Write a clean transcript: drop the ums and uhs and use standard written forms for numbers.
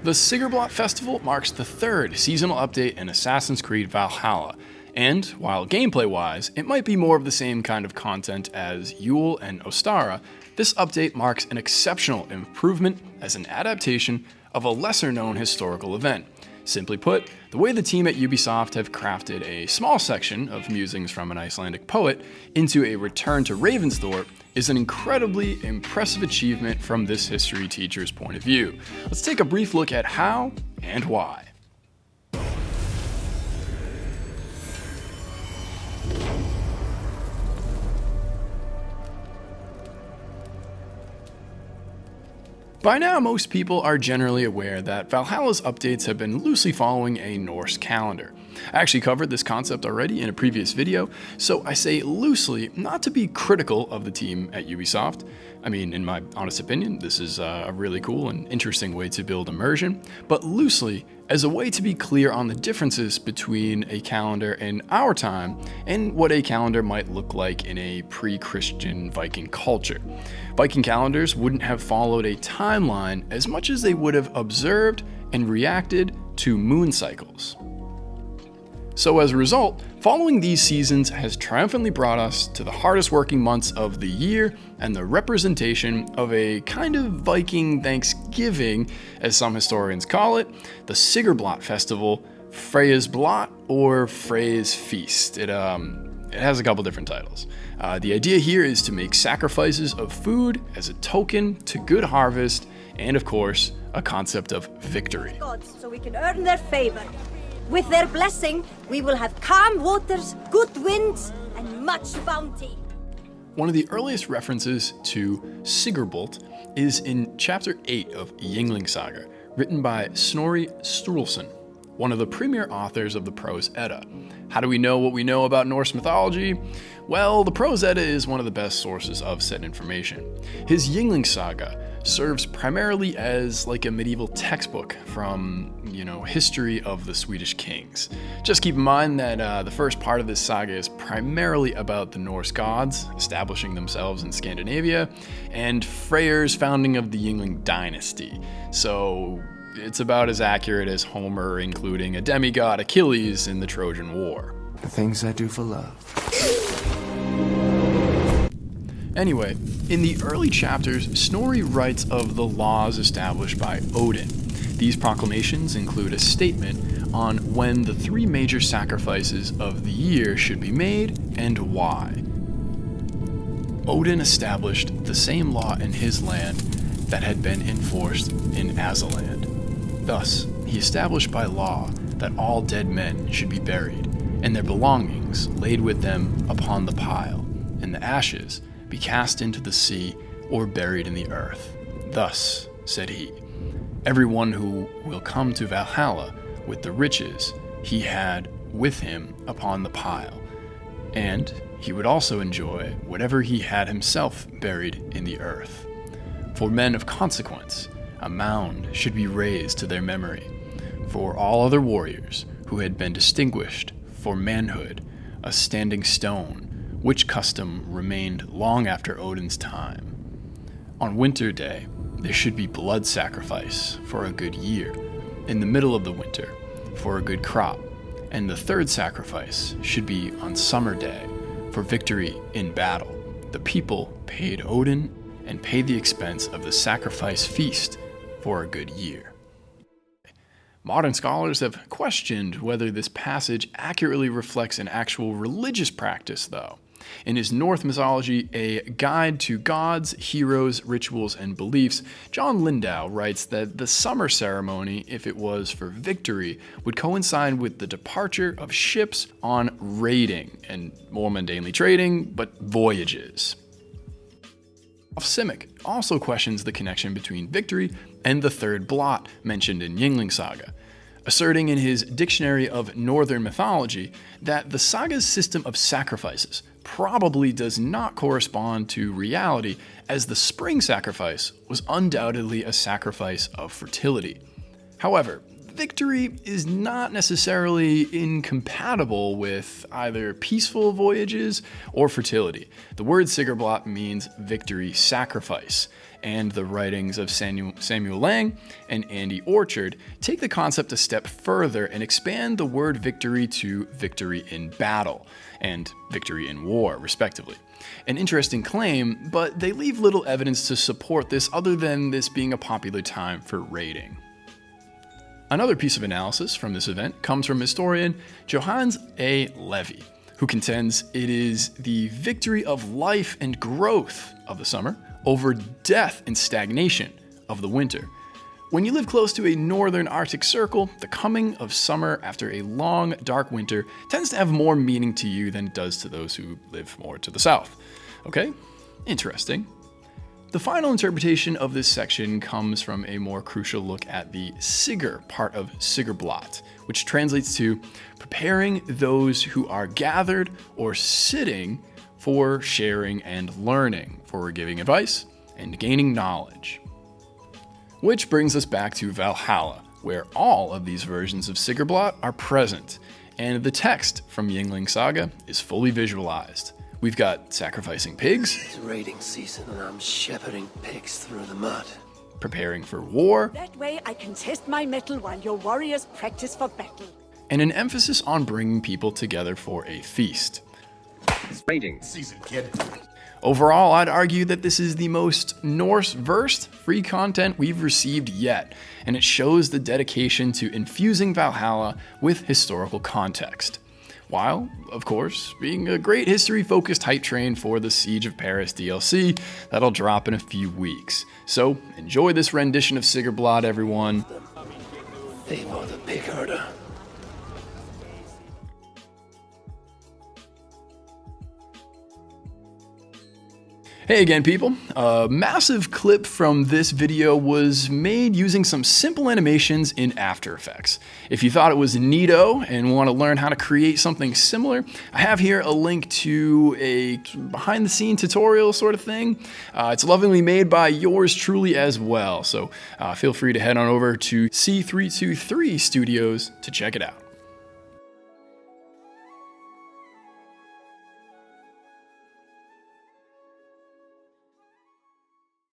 The Sigrblot festival marks the third seasonal update in Assassin's Creed Valhalla, and while gameplay-wise, it might be more of the same kind of content as Yule and Ostara, this update marks an exceptional improvement as an adaptation of a lesser-known historical event. Simply put, the way the team at Ubisoft have crafted a small section of musings from an Icelandic poet into a return to Ravensthorpe is an incredibly impressive achievement from this history teacher's point of view. Let's take a brief look at how and why. By now, most people are generally aware that Valhalla's updates have been loosely following a Norse calendar. I actually covered this concept already in a previous video, so I say loosely not to be critical of the team at Ubisoft. I mean, in my honest opinion, this is a really cool and interesting way to build immersion, but loosely as a way to be clear on the differences between a calendar in our time and what a calendar might look like in a pre-Christian Viking culture. Viking calendars wouldn't have followed a timeline as much as they would have observed and reacted to moon cycles. So as a result, following these seasons has triumphantly brought us to the hardest working months of the year and the representation of a kind of Viking Thanksgiving, as some historians call it, the Sigrblot festival, Freyja's Blot, or Freyja's Feast. It has a couple different titles. The idea here is to make sacrifices of food as a token to good harvest, and of course, a concept of victory. Gods, so we can earn their favor. With their blessing, we will have calm waters, good winds, and much bounty. One of the earliest references to Sigrblot is in Chapter 8 of Ynglinga Saga, written by Snorri Sturluson, one of the premier authors of the Prose Edda. How do we know what we know about Norse mythology? Well, the Prose Edda is one of the best sources of said information. His Ynglinga Saga serves primarily as like a medieval textbook from, history of the Swedish kings. Just keep in mind that the first part of this saga is primarily about the Norse gods establishing themselves in Scandinavia and Freyr's founding of the Yngling dynasty. So it's about as accurate as Homer including a demigod Achilles in the Trojan War. The things I do for love. Anyway, in the early chapters, Snorri writes of the laws established by Odin. These proclamations include a statement on when the three major sacrifices of the year should be made and why. Odin established the same law in his land that had been enforced in Asaland. Thus, he established by law that all dead men should be buried, and their belongings laid with them upon the pile, and the ashes be cast into the sea or buried in the earth. Thus, said he, everyone who will come to Valhalla with the riches he had with him upon the pile, and he would also enjoy whatever he had himself buried in the earth. For men of consequence, a mound should be raised to their memory. For all other warriors who had been distinguished for manhood, a standing stone, which custom remained long after Odin's time. On winter day, there should be blood sacrifice for a good year, in the middle of the winter, for a good crop, and the third sacrifice should be on summer day, for victory in battle. The people paid Odin and paid the expense of the sacrifice feast for a good year. Modern scholars have questioned whether this passage accurately reflects an actual religious practice, though. In his Norse mythology, A Guide to Gods, Heroes, Rituals, and Beliefs, John Lindau writes that the summer ceremony, if it was for victory, would coincide with the departure of ships on raiding, and more mundanely trading, but voyages. Simic also questions the connection between victory and the third blot mentioned in Ynglinga Saga, asserting in his Dictionary of Northern Mythology that the saga's system of sacrifices probably does not correspond to reality, as the spring sacrifice was undoubtedly a sacrifice of fertility. However, victory is not necessarily incompatible with either peaceful voyages or fertility. The word Sigrblot means victory sacrifice, and the writings of Samuel Lang and Andy Orchard take the concept a step further and expand the word victory to victory in battle and victory in war, respectively. An interesting claim, but they leave little evidence to support this other than this being a popular time for raiding. Another piece of analysis from this event comes from historian Johannes A. Levy, who contends it is the victory of life and growth of the summer over death and stagnation of the winter. When you live close to a northern Arctic Circle, the coming of summer after a long, dark winter tends to have more meaning to you than it does to those who live more to the south. Okay? Interesting. The final interpretation of this section comes from a more crucial look at the Sigr part of Sigrblot, which translates to preparing those who are gathered or sitting for sharing and learning, for giving advice and gaining knowledge. Which brings us back to Valhalla, where all of these versions of Sigrblot are present, and the text from Ynglinga Saga is fully visualized. We've got sacrificing pigs. It's raiding season and I'm shepherding pigs through the mud. Preparing for war. That way I can test my mettle while your warriors practice for battle. And an emphasis on bringing people together for a feast. It's raiding season, kid. Overall, I'd argue that this is the most Norse-versed free content we've received yet, and it shows the dedication to infusing Valhalla with historical context. While, of course, being a great history-focused hype train for the Siege of Paris DLC that'll drop in a few weeks. So, enjoy this rendition of Sigrblot, everyone. Eivor the pig herder. Hey again, people. A massive clip from this video was made using some simple animations in After Effects. If you thought it was neato and want to learn how to create something similar, I have here a link to a behind-the-scene tutorial sort of thing. It's lovingly made by yours truly as well, so feel free to head on over to C323 Studios to check it out.